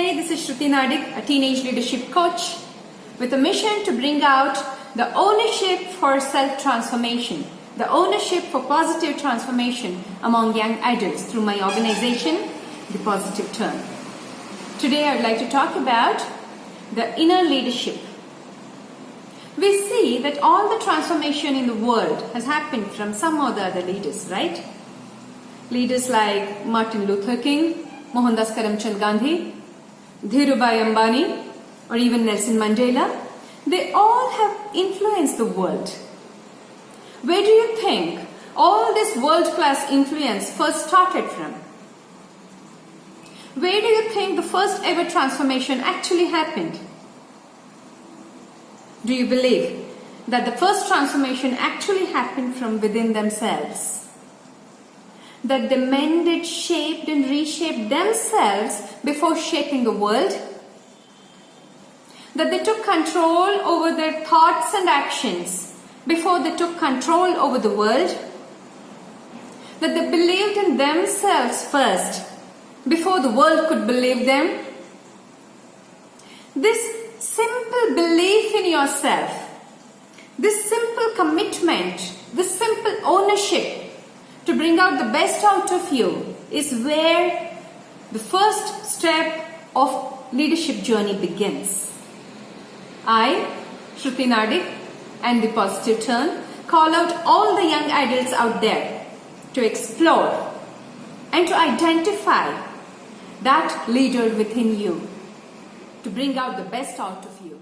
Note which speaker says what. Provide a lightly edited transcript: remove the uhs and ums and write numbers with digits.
Speaker 1: Hey, this is Shruti Nadik, a teenage leadership coach with a mission to bring out the ownership for self-transformation, the ownership for positive transformation among young adults through my organization, The Positive Turn. Today I would like to talk about the inner leadership. We see that all the transformation in the world has happened from some or the other leaders, right? Leaders like Martin Luther King, Mohandas Karamchand Gandhi, Dhirubhai Ambani, or even Nelson Mandela, they all have influenced the world. Where do you think all this world-class influence first started from? Where do you think the first ever transformation actually happened? Do you believe that the first transformation actually happened from within themselves? That they mended, shaped and reshaped themselves before shaping the world? That they took control over their thoughts and actions before they took control over the world? That they believed in themselves first before the world could believe them? This simple belief in yourself, this simple commitment, this simple ownership to bring out the best out of you is where the first step of leadership journey begins. I, Shruti Nadik, and The Positive Turn call out all the young adults out there to explore and to identify that leader within you, to bring out the best out of you.